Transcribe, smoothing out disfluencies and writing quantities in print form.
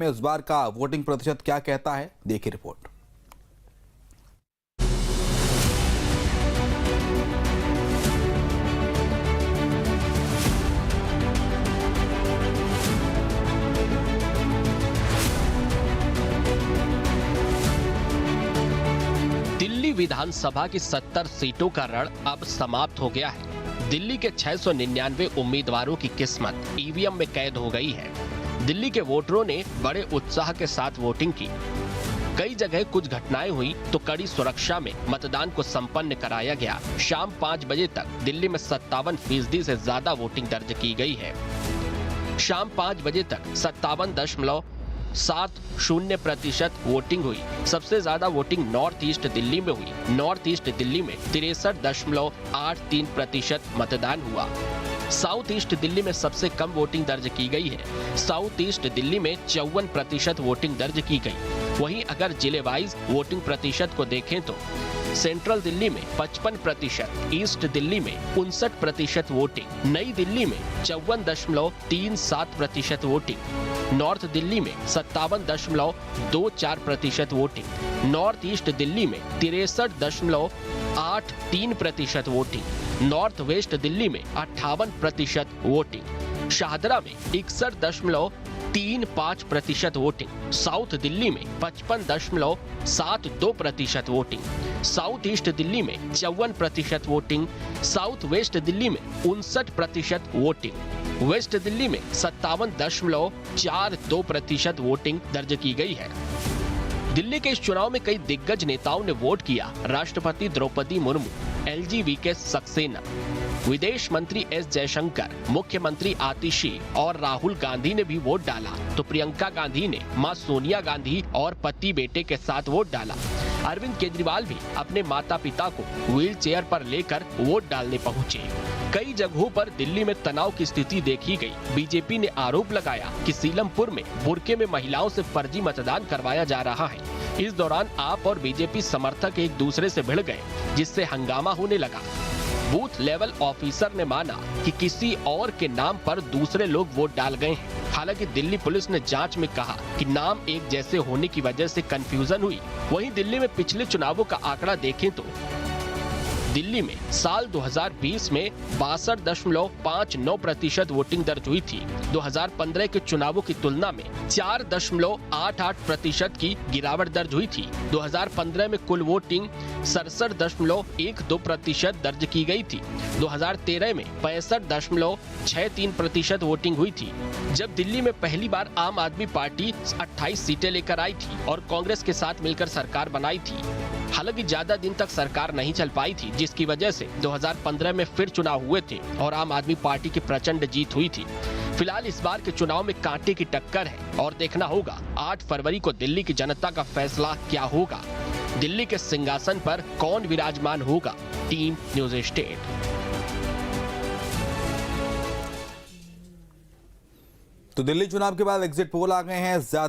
में इस बार का वोटिंग प्रतिशत क्या कहता है, देखिए रिपोर्ट। दिल्ली विधानसभा की 70 सीटों का रण अब समाप्त हो गया है। दिल्ली के 699 उम्मीदवारों की किस्मत ईवीएम में कैद हो गई है। दिल्ली के वोटरों ने बड़े उत्साह के साथ वोटिंग की। कई जगह कुछ घटनाएं हुई तो कड़ी सुरक्षा में मतदान को संपन्न कराया गया। शाम 5 बजे तक दिल्ली में 57% से ज्यादा वोटिंग दर्ज की गई है। शाम 5 बजे तक 57.70% वोटिंग हुई। सबसे ज्यादा वोटिंग नॉर्थ ईस्ट दिल्ली में हुई। नॉर्थ ईस्ट दिल्ली में 63.83% मतदान हुआ। साउथ ईस्ट दिल्ली में सबसे कम वोटिंग दर्ज की गई है। साउथ ईस्ट दिल्ली में 54% वोटिंग दर्ज की गई। वहीं अगर जिले वाइज वोटिंग प्रतिशत को देखें तो सेंट्रल दिल्ली में 55%, ईस्ट दिल्ली में 59% वोटिंग, नई दिल्ली में 54.37% वोटिंग, नॉर्थ दिल्ली में 57.24% वोटिंग, नॉर्थ ईस्ट दिल्ली में 63.83% वोटिंग, नॉर्थ वेस्ट दिल्ली में 58% वोटिंग, शाहदरा में 61.35% वोटिंग, साउथ दिल्ली में 55.72% वोटिंग, साउथ ईस्ट दिल्ली में 54% वोटिंग, साउथ वेस्ट दिल्ली में 59% वोटिंग, वेस्ट दिल्ली में 57.42% वोटिंग दर्ज की गई है। दिल्ली के इस चुनाव में कई दिग्गज नेताओं ने वोट किया। राष्ट्रपति द्रौपदी मुर्मू, LGV सक्सेना, विदेश मंत्री S जयशंकर, मुख्यमंत्री आतिशी और राहुल गांधी ने भी वोट डाला। तो प्रियंका गांधी ने मां सोनिया गांधी और पति बेटे के साथ वोट डाला। अरविंद केजरीवाल भी अपने माता पिता को व्हील चेयर पर लेकर वोट डालने पहुंचे। कई जगहों पर दिल्ली में तनाव की स्थिति देखी गई। बीजेपी ने आरोप लगाया कि सीलमपुर में बुर्के में महिलाओं से फर्जी मतदान करवाया जा रहा है। इस दौरान आप और बीजेपी समर्थक एक दूसरे से भिड़ गए, जिससे हंगामा होने लगा। बूथ लेवल ऑफिसर ने माना कि किसी और के नाम पर दूसरे लोग वोट डाल गए हैं। हालांकि दिल्ली पुलिस ने जांच में कहा कि नाम एक जैसे होने की वजह से कंफ्यूजन हुई। वहीं दिल्ली में पिछले चुनावों का आंकड़ा देखें तो दिल्ली में साल 2020 में 62.59% वोटिंग दर्ज हुई थी। 2015 के चुनावों की तुलना में 4.88% की गिरावट दर्ज हुई थी। 2015 में कुल वोटिंग 67.12% दर्ज की गई थी। 2013 में 65.63% वोटिंग हुई थी, जब दिल्ली में पहली बार आम आदमी पार्टी 28 सीटें लेकर आई थी और कांग्रेस के साथ मिलकर सरकार बनाई थी। हालांकि ज्यादा दिन तक सरकार नहीं चल पाई थी, जिसकी वजह से 2015 में फिर चुनाव हुए थे और आम आदमी पार्टी की प्रचंड जीत हुई थी। फिलहाल इस बार के चुनाव में कांटे की टक्कर है और देखना होगा 8 फरवरी को दिल्ली की जनता का फैसला क्या होगा। दिल्ली के सिंहासन पर कौन विराजमान होगा। Team news state. तो दिल्ली चुनाव के बाद एग्जिट पोल आ गए हैं। ज्यादा